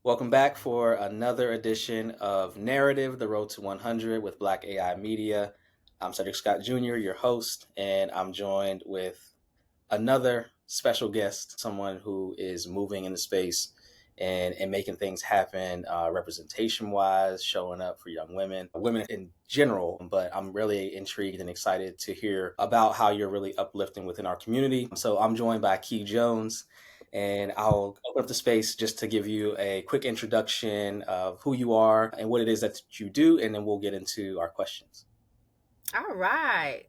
Welcome back for another edition of Narrative, The Road to 100 with Black AI Media. I'm Cedric Scott Jr., your host, and I'm joined with another special guest, someone who is moving in the space and making things happen representation wise, showing up for young women in general. But I'm really intrigued and excited to hear about how you're really uplifting within our community. So I'm joined by Kee Jones. And I'll open up the space just to give you a quick introduction of who you are and what it is that you do, and then we'll get into our questions. All right.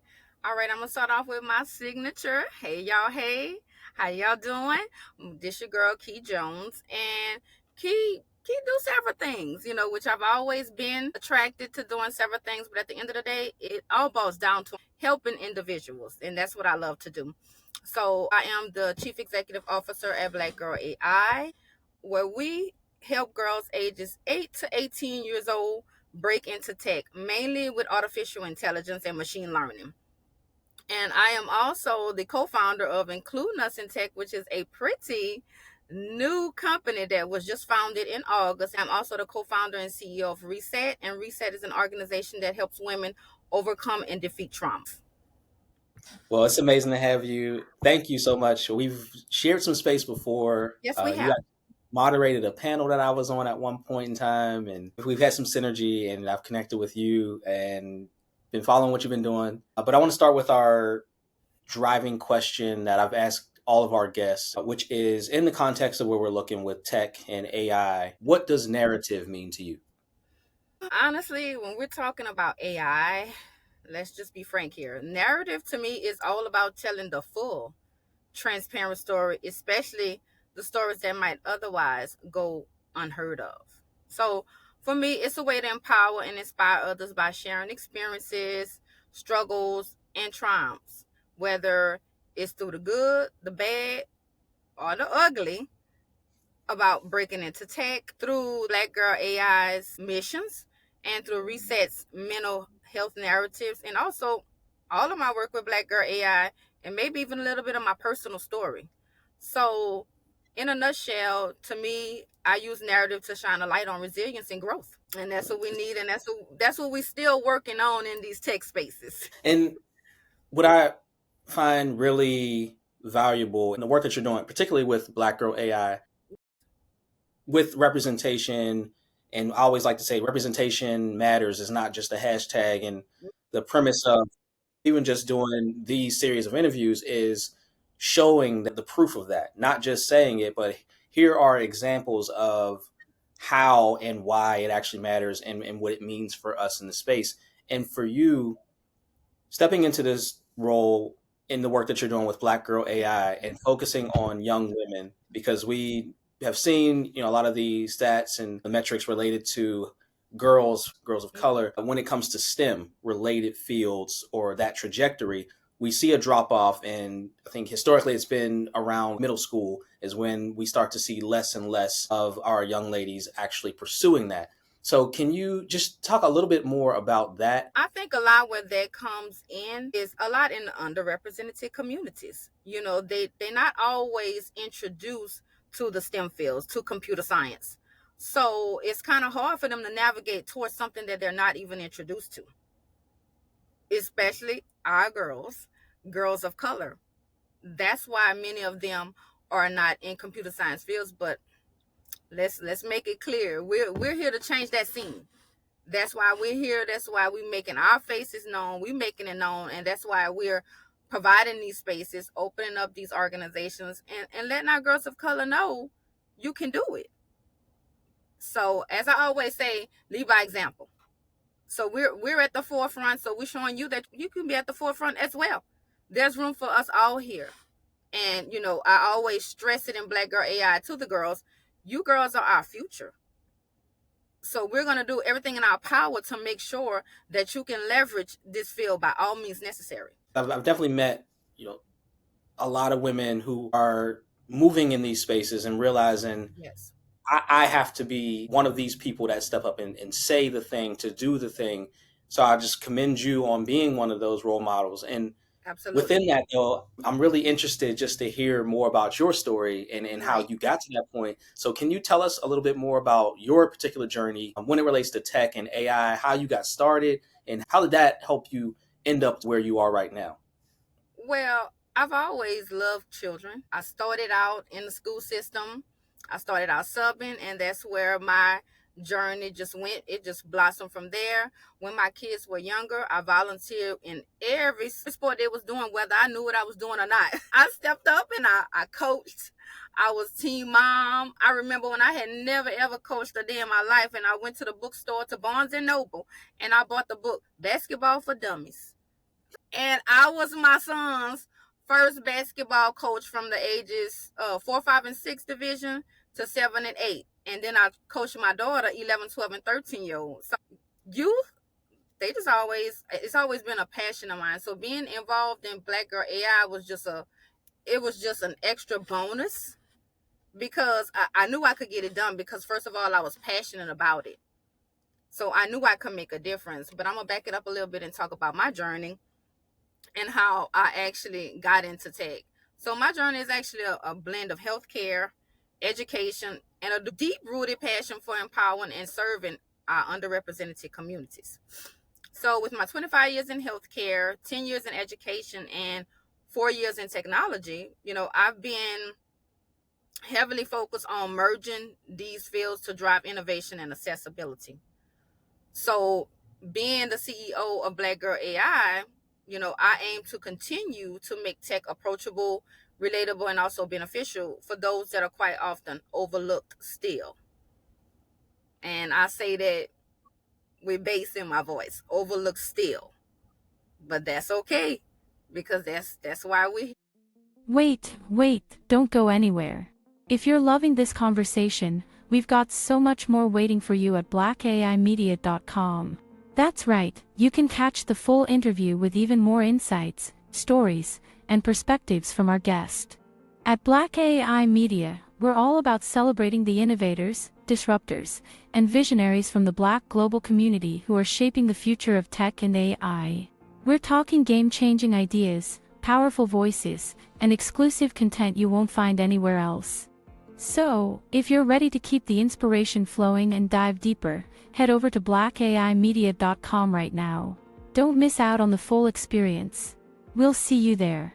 All right, I'm gonna start off with my signature. Hey y'all, hey. How y'all doing? This your girl Kee Jones. And Key do several things, which I've always been attracted to doing several things, but at the end of the day, it all boils down to helping individuals, and that's what I love to do. So I am the Chief Executive Officer at Black Girl AI, where we help girls ages 8 to 18 years old break into tech, mainly with artificial intelligence and machine learning. And I am also the co founder of Including Us in Tech, which is a pretty new company that was just founded in August. I'm also the co founder and CEO of Reset, and Reset is an organization that helps women overcome and defeat trauma. Well, it's amazing to have you. Thank you so much. We've shared some space before. Yes, we You have. moderated a panel that I was on at one point in time, and we've had some synergy, and I've connected with you and been following what you've been doing. But I want to start with our driving question that I've asked all of our guests, which is in the context of where we're looking with tech and AI, what does narrative mean to you? Honestly, when we're talking about AI, let's just be frank here. Narrative to me is all about telling the full transparent story, especially the stories that might otherwise go unheard of. So for me, it's a way to empower and inspire others by sharing experiences, struggles, and triumphs, whether it's through the good, the bad, or the ugly, about breaking into tech through Black Girl AI's missions and through Reset's mental health narratives, and also all of my work with Black Girl AI, and maybe even a little bit of my personal story. So, in a nutshell, to me, I use narrative to shine a light on resilience and growth, and that's what we need, and that's what we're still working on in these tech spaces. And what I find really valuable in the work that you're doing, particularly with Black Girl AI, with representation, and I always like to say representation matters is not just a hashtag. And the premise of even just doing these series of interviews is showing the proof of that, not just saying it, but here are examples of how and why it actually matters and what it means for us in the space. And for you, stepping into this role in the work that you're doing with Black Girl AI and focusing on young women, because we have seen, a lot of the stats and the metrics related to girls of color. When it comes to STEM related fields or that trajectory, we see a drop off. And I think historically it's been around middle school is when we start to see less and less of our young ladies actually pursuing that. So can you just talk a little bit more about that? I think a lot where that comes in is a lot in the underrepresented communities. They're not always introduced to the STEM fields, to computer science. So it's kind of hard for them to navigate towards something that they're not even introduced to, especially our girls of color. That's why many of them are not in computer science fields. But let's make it clear, we're here to change that scene. That's why we're here. That's why we're making our faces known. We're making it known. And that's why we're providing these spaces, opening up these organizations, and letting our girls of color know you can do it. So as I always say, lead by example. So we're at the forefront. So we're showing you that you can be at the forefront as well. There's room for us all here. And I always stress it in Black Girl AI to the girls. You girls are our future. So we're going to do everything in our power to make sure that you can leverage this field by all means necessary. I've definitely met, a lot of women who are moving in these spaces and realizing Yes. I have to be one of these people that step up and say the thing to do the thing. So I just commend you on being one of those role models. And Absolutely. Within that, though, I'm really interested just to hear more about your story and how Right. you got to that point. So, can you tell us a little bit more about your particular journey when it relates to tech and AI, how you got started, and how did that help you end up where you are right now? Well, I've always loved children. I started out in the school system. I started out subbing, and that's where my journey just went. It just blossomed from there. When my kids were younger, I volunteered in every sport they was doing, whether I knew what I was doing or not. I stepped up and I coached. I was team mom. I remember when I had never ever coached a day in my life, and I went to the bookstore to Barnes and Noble, and I bought the book Basketball for Dummies, and I was my son's first basketball coach from the ages 4, 5, and 6 division to 7 and 8. And then I coached my daughter, 11, 12, and 13-year-olds. So youth, it's always been a passion of mine. So being involved in Black Girl AI it was just an extra bonus because I knew I could get it done because first of all, I was passionate about it. So I knew I could make a difference. But I'm going to back it up a little bit and talk about my journey and how I actually got into tech. So my journey is actually a blend of healthcare, education, and a deep rooted passion for empowering and serving our underrepresented communities. So with my 25 years in healthcare, 10 years in education, and 4 years in technology, I've been heavily focused on merging these fields to drive innovation and accessibility. So, being the CEO of Black Girl AI, I aim to continue to make tech approachable, relatable, and also beneficial for those that are quite often overlooked still. And I say that with bass in my voice, overlooked still. But that's okay because that's why we. Wait, don't go anywhere. If you're loving this conversation, we've got so much more waiting for you at blackaimedia.com. That's right, you can catch the full interview with even more insights, stories, and perspectives from our guest. At Black AI Media, we're all about celebrating the innovators, disruptors, and visionaries from the Black global community who are shaping the future of tech and AI. We're talking game-changing ideas, powerful voices, and exclusive content you won't find anywhere else. So, if you're ready to keep the inspiration flowing and dive deeper, head over to blackaimedia.com right now. Don't miss out on the full experience. We'll see you there.